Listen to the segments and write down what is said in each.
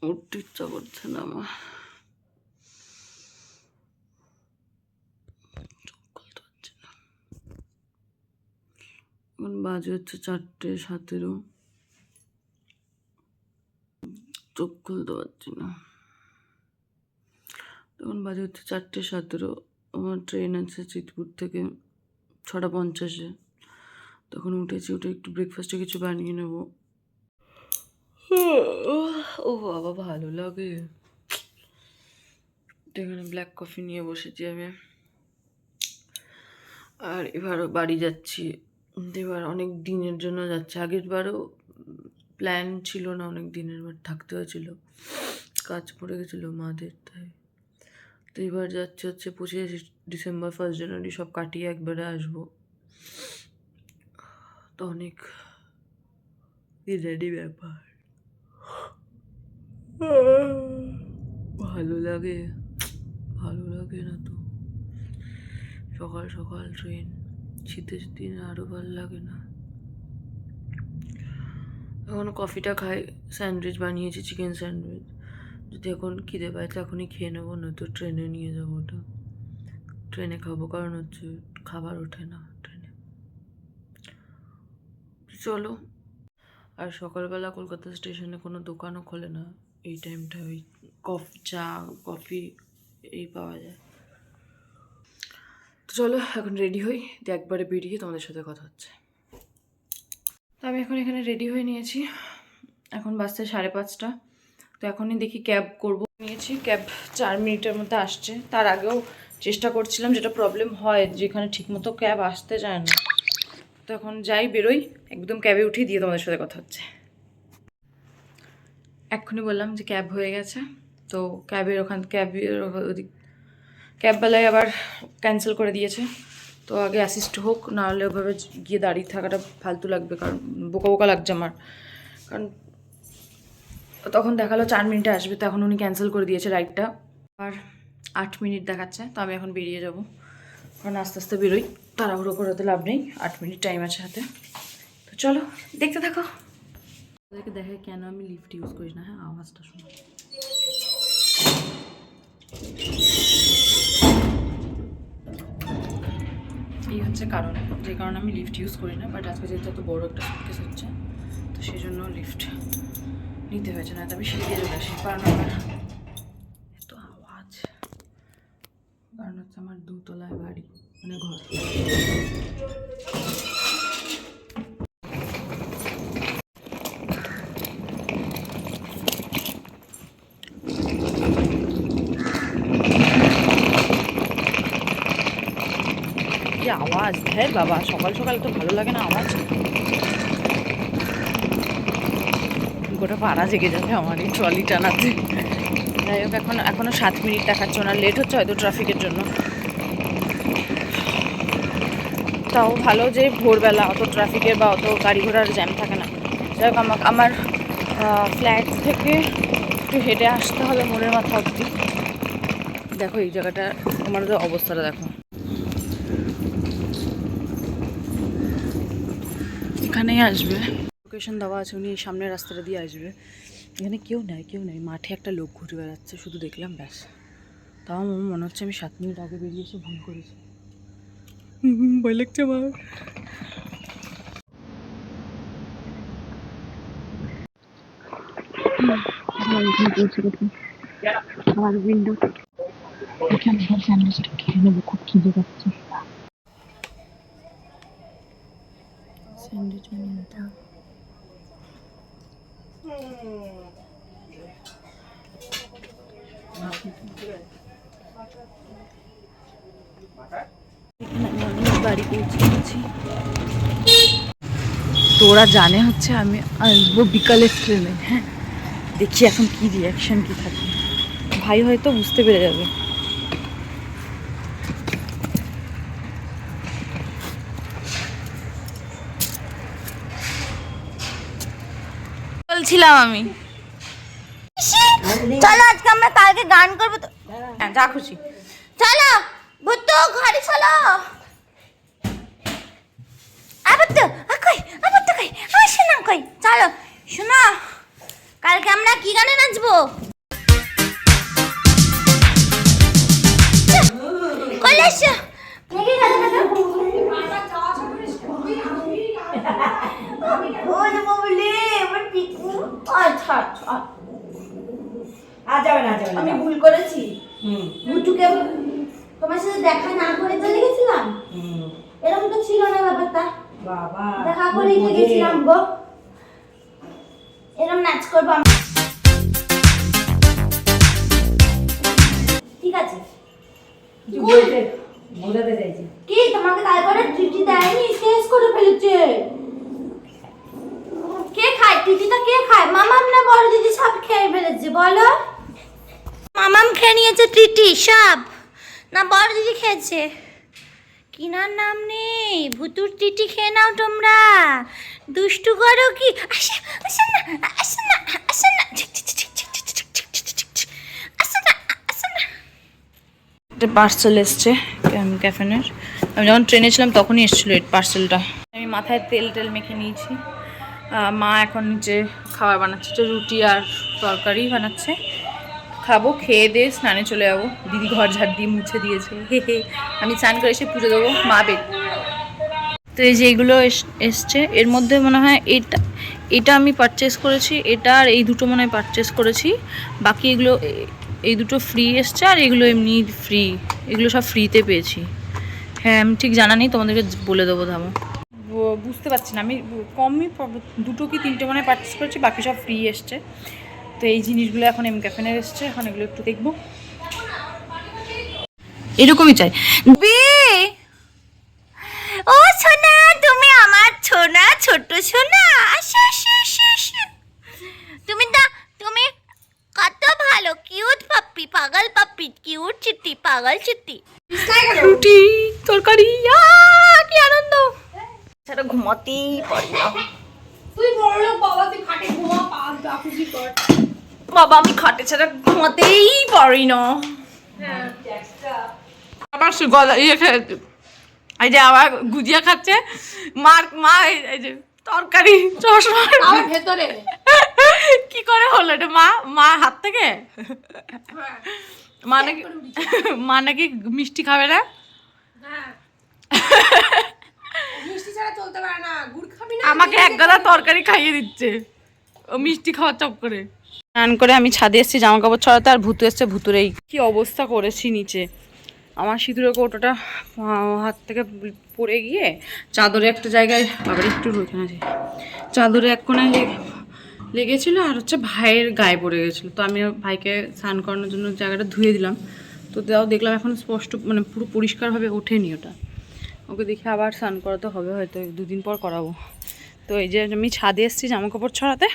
উঠতে ইচ্ছা করছে না আমার। এখন বাজে হচ্ছে 4:17। চোখ খুলতে পারছি না। তখন বাজে হচ্ছে 4:17। আমার ট্রেন আছে চিতপুর থেকে 6:50-এ। তখন উঠেছি, উঠে একটু ব্রেকফাস্টে কিছু বানিয়ে নেব। ও বাবা, ভালো লাগে। এখানে ব্ল্যাক কফি নিয়ে বসেছি আমি। আর এবারও বাড়ি যাচ্ছি। এবার অনেক দিনের জন্য যাচ্ছি। আগের বারও প্ল্যান ছিল না, অনেক দিনের বার থাকতে হয়েছিল, কাজ পড়ে গেছিলো মাদের, তাই। তো এবার যাচ্ছে হচ্ছে 25 ডিসেম্বর, 1 জানুয়ারি সব কাটিয়ে একবারে আসবো। তো অনেক রেডি ব্যাপার। ভালো লাগে, ভালো লাগে না তো। সকাল সকাল ট্রেন, শীতের দিনে আরও ভালো লাগে না। এখন কফিটা খাই, স্যান্ডউইচ বানিয়েছি, চিকেন স্যান্ডউইচ। যদি এখন খিদে পায় তো এখনই খেয়ে নেবো, না তো ট্রেনে নিয়ে যাবো ওটা। ট্রেনে খাবো, কারণ হচ্ছে খাবার ওঠে না ট্রেনে। চলো। আর সকালবেলা কলকাতা স্টেশনে কোনো দোকানও খোলে না এই টাইমটা। ওই চা কফি এই পাওয়া যায়। তো চলো এখন রেডি হই, দিয়ে একবারে বেরিয়ে তোমাদের সাথে কথা হচ্ছে। তো আমি এখন এখানে রেডি হয়ে নিয়েছি। এখন বাজছে 5:30। তো এখনই দেখি ক্যাব করব। নিয়েছি, ক্যাব 4 মিনিটের মধ্যে আসছে। তার আগেও চেষ্টা করছিলাম, যেটা প্রবলেম হয় যেখানে ঠিকমতো ক্যাব আসতে চায় না। তো এখন যাই, বেরোই, একদম ক্যাবে উঠি, দিয়ে তোমাদের সাথে কথা হচ্ছে। এক্ষুনি বললাম যে ক্যাব হয়ে গেছে। তো ক্যাবওয়ালায় আবার ক্যান্সেল করে দিয়েছে। তো আগে অ্যাসিস্ট হোক, নাহলে ওভাবে গিয়ে দাঁড়িয়ে থাকাটা ফালতু লাগবে, কারণ বোকা বোকা লাগছে আমার। কারণ তখন দেখালো 4 মিনিটে আসবে, তো এখন উনি ক্যান্সেল করে দিয়েছে রাইডটা। আর 8 মিনিট দেখাচ্ছে। তো আমি এখন বেরিয়ে যাব, কারণ আস্তে আস্তে বেরোই, তাড়াহুড়ো করাতে লাভ নেই। 8 মিনিট টাইম আছে হাতে। তো চলো দেখতে থাকো। তাদেরকে দেখে কেন আমি লিফট ইউজ করি না। হ্যাঁ, আওয়াজটা শোনো। এই হচ্ছে কারণ, যে কারণে আমি লিফট ইউজ করি না। বাট আজকে যেহেতু এত বড় একটা সুটকেস হচ্ছে, তো সেই জন্য লিফট নিতে হয়েছে, না তো আমি সিঁড়ি দিয়ে চলে আসি। কারণ আমার এত আওয়াজ, কারণ হচ্ছে আমার 2তলায় বাড়ি, মানে ঘর। কি আওয়াজ! হ্যাঁ বাবা, সকাল সকাল তো ভালো লাগে না আওয়াজ। গোটা পাড়া জেগে যাবে আমার এই ট্রলি টানাতে। যাই হোক, এখনো 7 মিনিট দেখাচ্ছে। ওনার লেট হচ্ছে হয়তো ট্রাফিকের জন্য। তাও ভালো যে ভোরবেলা অত ট্রাফিকের বা অত গাড়ি ঘোড়ার জ্যাম থাকে না। যাই হোক, আমার ফ্ল্যাট থেকে একটু হেঁটে আসতে হবে মোড়ের মাথা অবধি। দেখো এই জায়গাটা, আমাদের অবস্থাটা দেখো। এখানেই আসবে, লোকেশন দেওয়া আছে, উনি সামনের রাস্তাটা দিয়ে আসবে। এখানে কেউ নেই, মাঠে একটা লোক ঘুরে বেড়াচ্ছে, শুধু দেখলাম, ব্যাস। তাও আমার মনে হচ্ছে আমি 7 মিনিট আগে বেরিয়ে এসে ভুল করেছি। ভয় লাগছে আমার। আমার উইন্ডো এখানে স্যান্ডউইচটা খেয়ে নেবো, খুব খিদে পাচ্ছে। স্যান্ডউইচ বানিয়ে নিতে হবে। বাড়ি পৌঁছে গেছি। তো ওরা জানে হচ্ছে আমি আসবো বিকালের ট্রেনে। হ্যাঁ, দেখি এখন কি রিয়াকশন কি থাকে। ভাই হয়তো বুঝতে পেরে যাবে। বলছিলাম আমি, চলো আজকে আমরা কালকে গান করবো। তো হ্যাঁ, যা খুশি চলো ভুতু ঘরে চলো। আবার তো কই, আবার তো কই, আমার শোনা কই, চলো শোনা। কালকে আমরা কি গানে নাচবো? কলেশ নাকি গানে নাচবো? ওই যে ববলি আমার টিকু আচ্ছা আচ্ছা আর যাবে না, যাবে না। আমি ভুল করেছি। ভুটুকে তোমার সাথে দেখা না করে চলে গেছিলাম। এরকম তো ছিল না ব্যাপারটা। বাবা দেখা করে গেছিলাম গো। এরকম নাচ করবো আমি। ঠিক আছে বোঝাতে চাইছি। কি তোমাকে তারপরে চিঠি দেয়নি, শেষ করে ফেলেছে। কে খায় চিঠিটা? কে খায়? মামাম না বড় দিদি সব খেয়ে ফেলেছে বলো? মামাম খেয়ে নিয়েছে টিটি সব, না বড় দিদি খেয়েছে? কিনার নাম নেই, ভুতুর টিটি খেয়ে নাও তোমরা। দুষ্টু করো কি? আসো আসো না, আসো না, আসো না, আসো না, আসো না। একটা পার্সেল এসছে ক্যাফেনের। আমি যখন ট্রেনে ছিলাম তখনই এসেছিলো এই পার্সেলটা। আমি মাথায় তেল মেখে নিয়েছি। মা এখন নিচে খাবার বানাচ্ছে, তো রুটি আর তরকারি বানাচ্ছে। খাবো, খেয়ে দিয়ে স্নানে চলে যাবো। দিদি ঘর ঝাড় দিয়ে মুছে দিয়েছে। আমি স্নান করে এসে পুজো দেবো, মা বের। তো এই যে এইগুলো এসছে, এর মধ্যে মনে হয় এটা আমি পারচেস করেছি, এটা আর এই দুটো মনে হয় পারচেস করেছি। বাকি এগুলো এই দুটো ফ্রি এসছে, আর এগুলো এমনি ফ্রি। এগুলো সব ফ্রিতে পেয়েছি। হ্যাঁ, আমি ঠিক জানা নেই, তোমাদেরকে বলে দেবো ধামো। বুঝতে পারছি না, আমি কমই দুটো কি তিনটে মনে হয় পারচেস করেছি, বাকি সব ফ্রি এসছে। তো এই জিনিসগুলো এখন এম ক্যাফেনের এসছে, এখন এগুলো একটু দেখবো। এরকমই চাই। ও সোনা, তুমি আমার সোনা, ছোট সোনা। আসো আসো আসো আসো। তুমি কত ভালো, কিউট পাপ্পি, পাগল পাপ্পি, কিউট চিট্টি, পাগল চিট্টি। রুটি তরকারি, কি আনন্দ! সেটা ঘুমাতেই পারি না। তুই বড় লোক বাবা, তুই খাটে ঘুমা, পা খুশি কর। বাবা, আমি খাটে ছাড়া ঘুমাতেই পারি না। আবার গলা এই যে আবার গুজিয়া খাচ্ছে। মা এই যে তরকারি চশমা ভেতরে কি করে হলো এটা? মা হাত থেকে মা নাকি মিষ্টি খাবে না। মিষ্টি ছাড়া চলতে পারে না, গুড় খাবি না। আমাকে এক গাদা তরকারি খাইয়ে দিচ্ছে ও মিষ্টি খাওয়ার চপ করে। স্নান করে আমি ছাদে এসেছি জামা কাপড় ছড়াতে, আর ভুতু এসছে। ভুতুর এই কি অবস্থা করেছি নিচে। আমার সিঁদুরের কৌটোটা হাত থেকে পড়ে গিয়ে চাদরে একটা জায়গায়, আবার একটু ওইখানে আছে, চাদরে এক কোনায় লেগেছিলো, আর হচ্ছে ভাইয়ের গায়ে পড়ে গেছিলো। তো আমি ভাইকে স্নান করানোর জন্য জায়গাটা ধুয়ে দিলাম। তো তাও দেখলাম এখন স্পষ্ট, মানে পুরো পরিষ্কারভাবে ওঠেনি ওটা। ওকে দেখে আবার স্নান করাতে হবে, হয়তো 2 দিন পর করাবো। তো এই যে আমি ছাদে এসেছি জামা কাপড় ছড়াতে,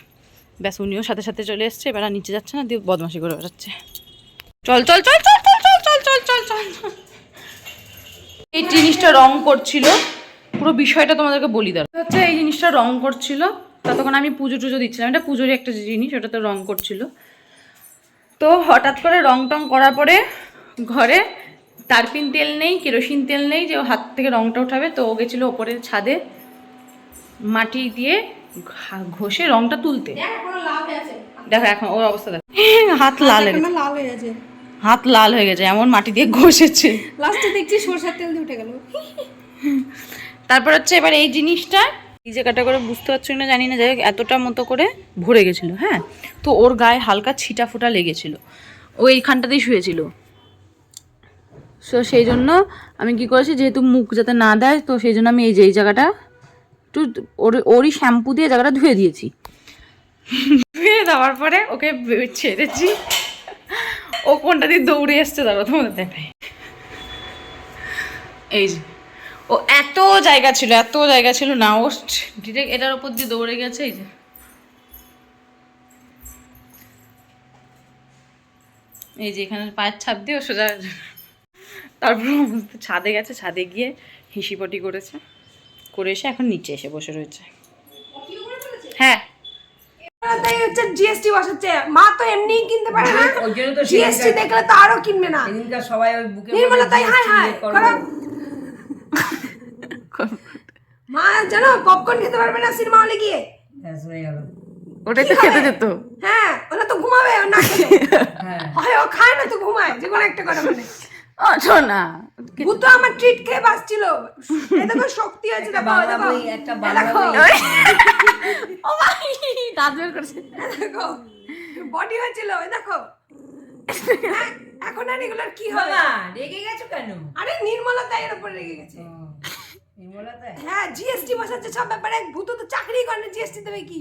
ব্যাস উনিও সাথে সাথে চলে এসছে। এবার নিচে যাচ্ছে না, দিয়ে বদমাশি করে বেড়াচ্ছে। চল চল চল চল চল চল চল চল চল চল। এই জিনিসটা রং করছিল, পুরো বিষয়টা তোমাদেরকে বলি। দাঁড়া হচ্ছে এই জিনিসটা রং করছিল, ততক্ষণ আমি পুজো টুজো দিচ্ছিলাম। এটা পুজোরই একটা জিনিস, ওটাতে রং করছিল। তো হঠাৎ করে রং টং করার পরে ঘরে তারপিন তেল নেই, কেরোসিন তেল নেই যে ও হাত থেকে রংটা উঠাবে। তো ও গেছিলো ওপরের ছাদে মাটি দিয়ে ঘষে রংটা তুলতে। দেখো এখন ওর অবস্থা দেখো, হাত লাল হয়ে গেছে, হাত লাল হয়ে গেছে, এমন মাটি দিয়ে ঘষেছে। লাস্টে দেখছি সরষের তেল দিয়ে উঠে গেল। তারপর হচ্ছে এবার এই জিনিসটা এই জায়গাটা করে বুঝতে পারছি না, জানি না, যাই হোক এতটা মতো করে ভরে গেছিলো। হ্যাঁ, তো ওর গায়ে হালকা ছিটা ফোটা লেগেছিলো, ও এইখানটাতেই শুয়েছিল। সো সেই জন্য আমি কি করেছি, যেহেতু মুখ যাতে না দেয়, তো সেই জন্য আমি এই যে এই জায়গাটা একটু ওরই শ্যাম্পু দিয়ে জায়গাটা ধুয়ে দিয়েছি। ধুয়ে দেওয়ার পরে ওকে ছেড়েছি, ও কোনটা দিয়ে দৌড়ে এসছে দাঁড়ো তোমাদের দেখাই। এই যে ও এত জায়গা ছিল না, ও ডিরেক্ট এটার উপর দিয়ে দৌড়ে গেছে। এই যে এখানে পায়ের ছাপ দিয়ে ও সোজা। তারপর ছাদে গেছে, ছাদে গিয়ে হিসিপটি করেছে, করে এসে এখন নিচে এসে বসে রয়েছে। হ্যাঁ, তাই হচ্ছে জিএসটি বসাচ্ছে। মা তো এমনি কিনতে পারে না, জিএসটি দেখলে তো আরো কিনবে না। এদিনকার সবাই ওই বুকে নির্মলা তাই হাই হাই করো। মা জানো পপকর্ন খেতে পারবে না সিনেমা হলে গিয়ে। হ্যাঁ, শুনে গেল। ওটাই তো খেতে যেত। হ্যাঁ ওরা তো ঘুমাবে ও না খেলে। হয় ও খায় না তো ঘুমায়, যে কোনো একটা করে মানে। ও শোনা ভূত তো আমার ট্রিট খেয়ে বাঁচছিল, এই দেখো শক্তি আছে, দেখো দেখো দেখো ও ভাই দাঁত বের করছে। দেখো বডি হয়েছিল, এই দেখো। হ্যাঁ, এখন আর এগুলোর কি হবে? রেগে গেছো কেন? আরে নির্মলতা এর উপর রেগে গেছে। নির্মলতা হ্যাঁ জিএসটি বসাচ্ছে সব ব্যাপারে, ভূত তো চাকরি করে না, জিএসটি দেবে কি?